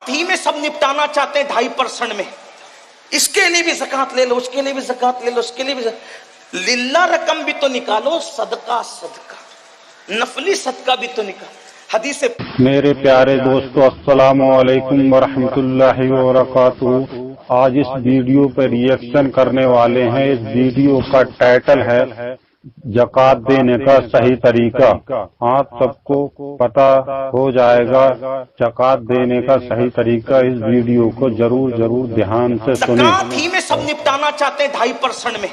ही में सब निपटाना चाहते हैं 2.5% में, इसके लिए भी ज़कात ले लो, उसके लिए भी ज़कात ले लो, उसके लिए भी लिल्ला रकम भी तो निकालो, सदका नफली सदका भी तो निकालो। हदीस मेरे प्यारे दोस्तों, अस्सलामु अलैकुम वरहमतुल्लाहि वबरकातुहू। आज इस वीडियो पर रिएक्शन करने वाले हैं। इस वीडियो का टाइटल है ज़कात देने का सही तरीका। आप सबको पता हो जाएगा ज़कात देने का सही तरीका। इस वीडियो को जरूर ध्यान से सुनें। ज़कात ही में सब निपटाना चाहते हैं 2.5% में,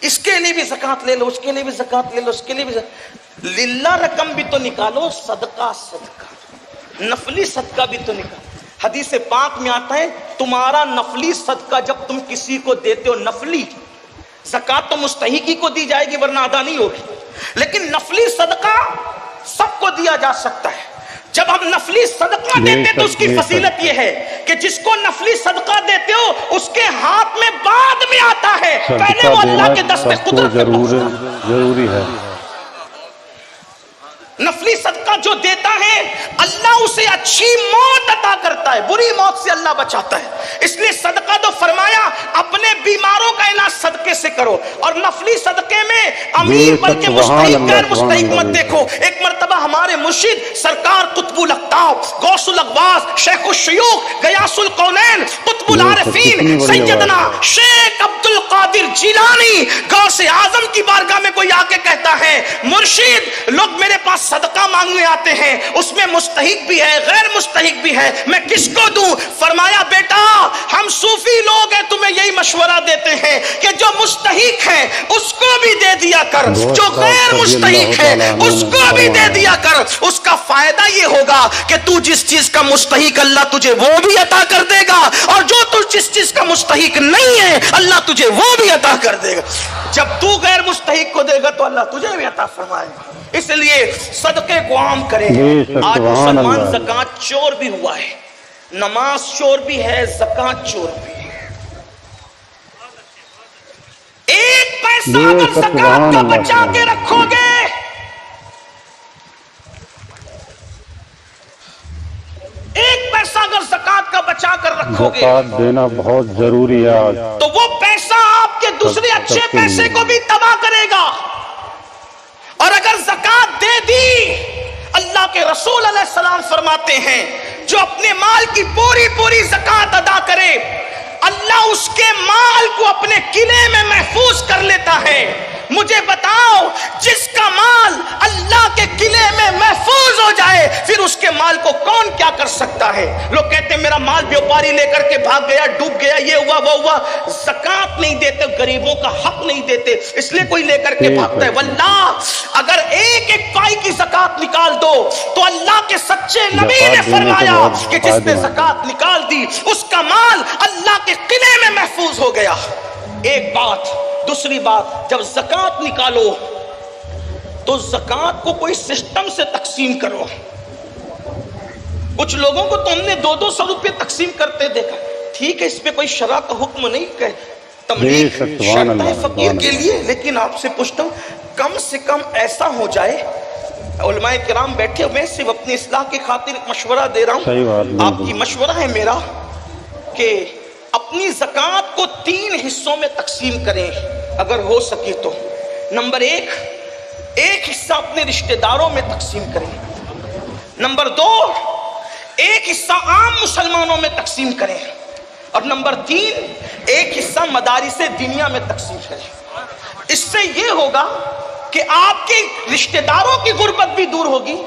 इसके लिए भी ज़कात ले लो, उसके लिए भी ज़कात ले लो, उसके लिए भी लिल्ला रकम भी तो निकालो, सदका नफली सदका भी तो निकालो। हदीस पाक में आता है तुम्हारा नफली सदका जब तुम किसी को देते हो, नफली ज़कात तो मुस्तहिकी को दी जाएगी वरना अदा नहीं होगी, लेकिन नफली सदका सबको दिया जा सकता है। जब हम नफली सदका देते तो उसकी फजीलत यह है कि जिसको नफली सदका देते हो उसके हाथ में बाद में आता है, पहले वो अल्लाह के दस्ते कुदरत जरूरी है। नफली सदका जो देता है अल्लाह उसे अच्छी मौत अता करता है, बुरी मौत से अल्लाह बचाता है। इसलिए सदका तो फरमाया अपने बीमारों का इलाज सदके से करो। और नफली सदके में अमीर बल्कि मुस्तहिक गैर मुस्तहिक मत देखो। एक मर्तबा हमारे मुर्शिद सरकार कुतुबुल अक्ताब गौसुल अगवास शेखुल शयूख गयासुल कौनैन कुतुबुल आरिफीन सैयदना शेख अब्दुल कादिर जिलानी गौसे आजम की बारगाह में कोई आके कहता है मुर्शिद, लोग मेरे पास सदका मांगने आते हैं, उसमें मुस्तहिक भी है गैर मुस्तहिक भी है, मैं किसको दूं? फरमाया बेटा हम सूफी लोग हैं, तुम्हें यही मशवरा देते हैं कि जो मुस्तहिक है उसको भी दे दिया कर, जो गैर मुस्तहिक है उसको भी दे दिया कर। उसका फायदा ये होगा कि तू जिस चीज का मुस्तहिक अल्लाह तुझे वो भी अता कर देगा, और जो तू जिस चीज का मुस्तहिक नहीं है अल्लाह तुझे वो भी अता कर देगा। जब तू गैर मुस्तहिक को देगा तो अल्लाह तुझे भी अता फरमाएगा। इसलिए सदके को आम करें। आज मुसलमान ज़कात चोर भी हुआ है, नमाज चोर भी है, ज़कात चोर भी है। एक पैसा अगर ज़कात का बचा के रखोगे, एक पैसा अगर ज़कात का बचा कर रखोगे, ज़कात देना बहुत जरूरी है आज, तो वो पैसा आपके दूसरे अच्छे पैसे को भी तबाह करेगा। और अगर ज़कात दे दी, अल्लाह के रसूल अलैहिस्सलाम फरमाते हैं जो अपने माल की पूरी ज़कात अदा करे अल्लाह उसके माल को अपने किले में महफूज कर लेता है। मुझे बताओ, जिसका माल अल्लाह के किले में महफूज हो जाए फिर उसके माल को कौन क्या कर सकता है? लोग कहते हैं मेरा माल व्यापारी लेकर के भाग गया, डूब गया, ये हुआ वो हुआ। ज़कात नहीं देते, गरीबों का हक नहीं देते, इसलिए कोई लेकर के भागता है। वल्लाह अगर एक पाई की ज़कात निकाल दो तो अल्लाह के सच्चे नबी ने फरमाया कि जिसने ज़कात निकाल दी उसका माल अल्लाह के किले में महफूज हो गया। एक बात। दूसरी बात, जब ज़कात निकालो तो ज़कात को कोई सिस्टम से तकसीम करो। कुछ लोगों को तो हमने 200 रुपये तकसीम करते देखा, ठीक है इसमें कोई शरअ का हुक्म नहीं है, तमलीग शर्त है फकीर के लिए, लेकिन आपसे पूछता हूँ कम से कम ऐसा हो जाए, उलमाए किराम बैठे हुए, सिर्फ अपनी इस्लाह की खातिर मशवरा दे रहा हूँ, आपकी मशवरा है मेरा कि अपनी ज़कात को 3 हिस्सों में तकसीम करें अगर हो सके तो। नंबर 1, एक हिस्सा अपने रिश्तेदारों में तकसीम करें। नंबर 2, एक हिस्सा आम मुसलमानों में तकसीम करें। और नंबर 3, एक हिस्सा मदारिसे दुनिया में तकसीम करें। इससे यह होगा कि आपके रिश्तेदारों की गुर्बत भी दूर होगी,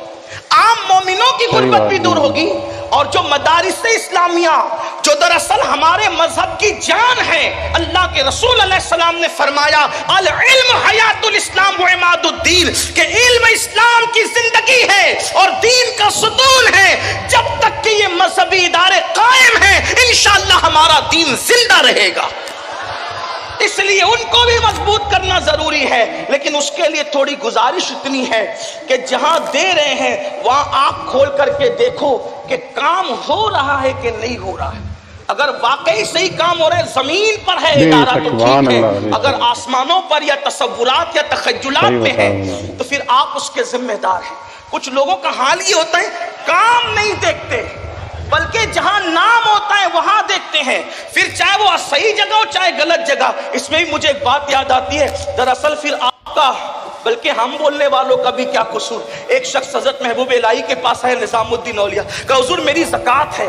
आम मोमिनों की गुर्बत भी दूर होगी, और जो मदारिसे इस्लामिया जो दरअसल हमारे मजहब की जान है, अल्लाह के रसूल अलैहिस्सलाम ने फरमाया अल इल्म हयातुल इस्लाम व इमादुद्दीन, कि इल्म इस्लाम की जिंदगी है और दीन का सुतून है। जब तक कि ये मजहबी इदारे कायम हैं इंशाअल्लाह हमारा दीन जिंदा रहेगा। इसलिए उनको भी मजबूत करना जरूरी है, लेकिन उसके लिए थोड़ी गुजारिश इतनी है कि जहां दे रहे हैं वहां आंख खोल करके देखो कि काम हो रहा है कि नहीं हो रहा है। अगर वाकई सही काम हो रहा है, जमीन पर है इदारा तो ठीक है, अगर आसमानों पर या तसव्वुरात या तखय्युलात में है तो फिर आप उसके जिम्मेदार हैं। कुछ लोगों का हाल ये होता है काम नहीं देखते, बल्कि जहां ہوتا ہے وہاں دیکھتے ہیں، پھر چاہے وہ صحیح جگہ ہو چاہے غلط جگہ۔ اس میں بھی مجھے ایک بات یاد آتی ہے، دراصل پھر آپ کا بلکہ ہم بولنے والوں کا بھی کیا قصور۔ ایک شخص حضرت محبوب الہی کے پاس ہے، نظام الدین اولیاء، کہ حضور میری زکوٰۃ ہے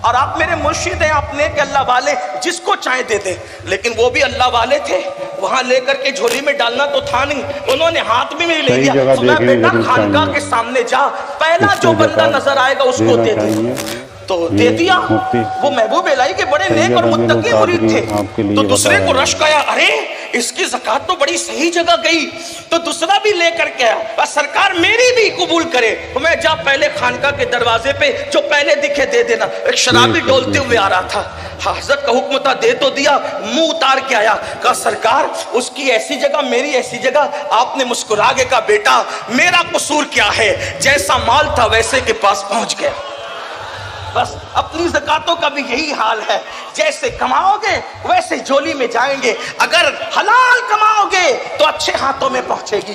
اور آپ میرے مرشد ہیں، آپ نیک اللہ والے، جس کو چاہے دے دیں۔ لیکن وہ بھی اللہ والے تھے، وہاں لے کر کے جھولی میں ڈالنا تو تھا نہیں، انہوں نے ہاتھ میں لے لیا۔ تو میں بیٹا خانقاہ کے سامنے جا، پہلا جو بندہ نظر آئے گا اس کو دے دیں۔ تو دے دیا۔ وہ محبوب الہی کے بڑے نیک اور متقی مرید تھے۔ تو دوسرے کو رشک آیا، ارے اس کی زکوٰۃ تو بڑی صحیح جگہ گئی۔ تو دوسرا بھی لے کر کے آیا، بس سرکار میری بھی قبول کرے۔ تو میں جا پہلے خانقاہ کے دروازے پہ جو پہلے دکھے دے دینا۔ ایک شرابی ڈولتے ہوئے آ رہا تھا، حضرت کا حکم تھا، دے تو دیا، منہ اتار کے آیا، کہا سرکار اس کی ایسی جگہ میری ایسی جگہ۔ آپ نے مسکرا کے کہا بیٹا میرا قصور کیا ہے، جیسا مال تھا ویسے کے پاس پہنچ گیا۔ بس اپنی زکاتوں کا بھی یہی حال ہے، جیسے کماؤ گے ویسے جولی میں جائیں گے، اگر حلال کماؤ گے تو اچھے ہاتھوں میں پہنچے گی۔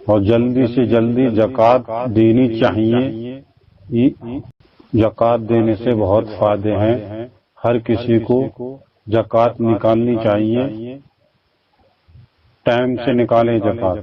اور جلدی سے جلدی زکوٰۃ دینی چاہیے۔ زکوٰۃ دینے سے بہت فائدے ہیں، ہر کسی کو زکوٰۃ نکالنی چاہیے، ٹائم سے نکالیں زکوٰۃ۔